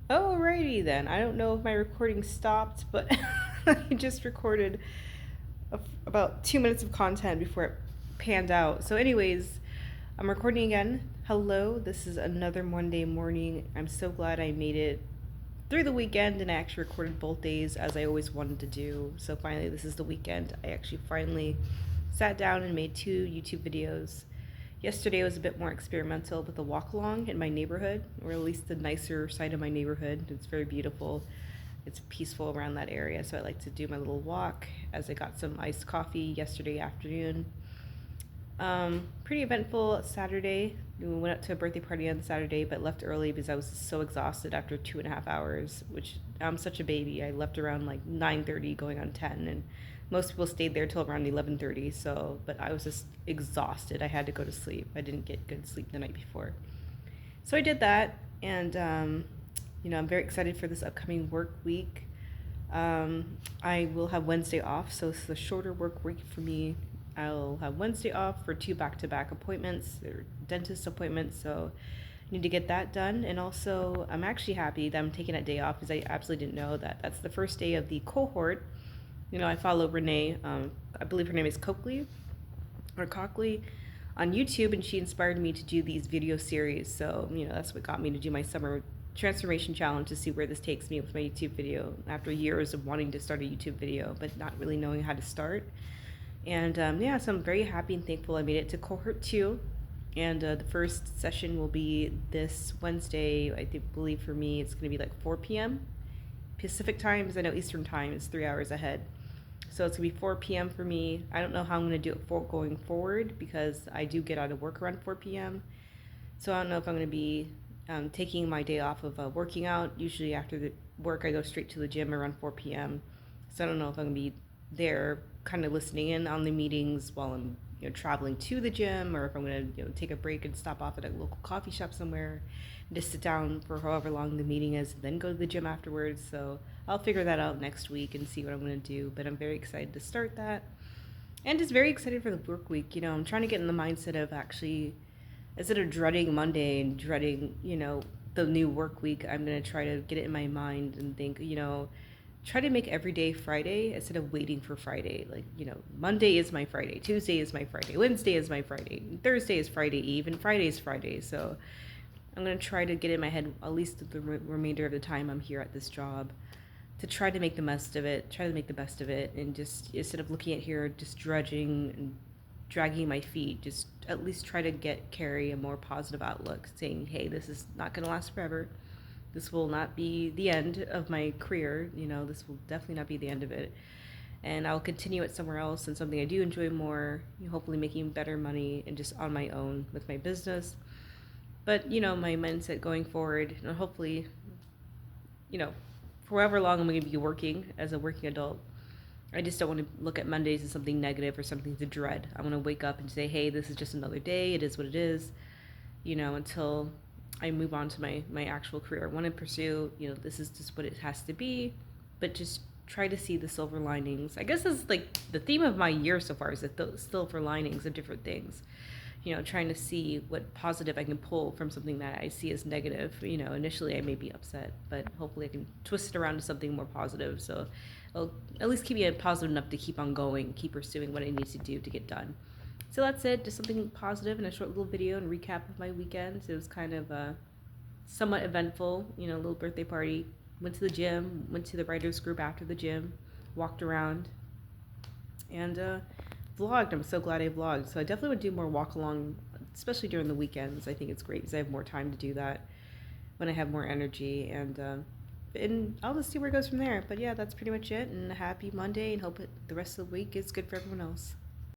Alrighty then. I don't know if my recording stopped, but I just recorded about 2 minutes of content before it panned out. So, anyways, I'm recording again. Hello, this is another Monday morning. I'm so glad I made it through the weekend and I actually recorded both days as I always wanted to do. So, finally, this is the weekend. I actually finally sat down and made 2 YouTube videos. Yesterday was a bit more experimental with a walk along in my neighborhood, or at least the nicer side of my neighborhood. It's very beautiful. It's peaceful around that area, so I like to do my little walk as I got some iced coffee yesterday afternoon. Pretty eventful Saturday. We went out to a birthday party on Saturday, but left early because I was so exhausted after 2.5 hours. Which I'm such a baby. I left around like 9:30, going on 10, and most people stayed there till around 11:30. So, but I was just exhausted. I had to go to sleep. I didn't get good sleep the night before, so I did that, and I'm very excited for this upcoming work week. I will have Wednesday off, so it's a shorter work week for me. I'll have Wednesday off for 2 back-to-back appointments, or dentist appointments, so I need to get that done. And also, I'm actually happy that I'm taking that day off because I absolutely didn't know that that's the first day of the cohort. I follow Renee. I believe her name is Coakley or Cockley on YouTube, and she inspired me to do these video series. So, that's what got me to do my summer transformation challenge to see where this takes me with my YouTube video after years of wanting to start a YouTube video, but not really knowing how to start. And yeah, so I'm very happy and thankful I made it to cohort 2. And the first session will be this Wednesday. Believe for me, it's going to be like 4 p.m. Pacific time, because I know Eastern time is 3 hours ahead. So it's gonna be 4 p.m. for me. I don't know how I'm gonna do it for going forward because I do get out of work around 4 p.m. So I don't know if I'm gonna be taking my day off of working out. Usually after the work, I go straight to the gym around 4 p.m. So I don't know if I'm gonna be there, kind of listening in on the meetings while I'm traveling to the gym, or if I'm gonna take a break and stop off at a local coffee shop somewhere, and just sit down for however long the meeting is, and then go to the gym afterwards. So I'll figure that out next week and see what I'm gonna do. But I'm very excited to start that, and just very excited for the work week. I'm trying to get in the mindset of actually, instead of dreading Monday and dreading the new work week, I'm gonna try to get it in my mind and think try to make every day Friday instead of waiting for Friday. Like, Monday is my Friday, Tuesday is my Friday, Wednesday is my Friday, Thursday is Friday Eve, and Friday is Friday. So I'm going to try to get in my head, at least the remainder of the time I'm here at this job, to try to make the best of it, and just instead of looking at here, just drudging and dragging my feet, just at least try to carry a more positive outlook, saying, hey, this is not going to last forever. This will not be the end of my career. This will definitely not be the end of it. And I'll continue it somewhere else and something I do enjoy more, hopefully making better money and just on my own with my business. But, my mindset going forward, and hopefully, for however long I'm going to be working as a working adult, I just don't want to look at Mondays as something negative or something to dread. I want to wake up and say, hey, this is just another day. It is what it is, until I move on to my actual career. I want to pursue, this is just what it has to be, but just try to see the silver linings. I guess that's like the theme of my year so far, is the silver linings of different things. Trying to see what positive I can pull from something that I see as negative. Initially I may be upset, but hopefully I can twist it around to something more positive. So it'll at least keep me positive enough to keep on going, keep pursuing what I need to do to get done. So that's it, just something positive and a short little video and recap of my weekend. It was kind of somewhat eventful, a little birthday party. Went to the gym, went to the writers group after the gym, walked around, and vlogged. I'm so glad I vlogged. So I definitely would do more walk along, especially during the weekends. I think it's great because I have more time to do that when I have more energy, and I'll just see where it goes from there. But yeah, that's pretty much it. And a happy Monday, and hope the rest of the week is good for everyone else.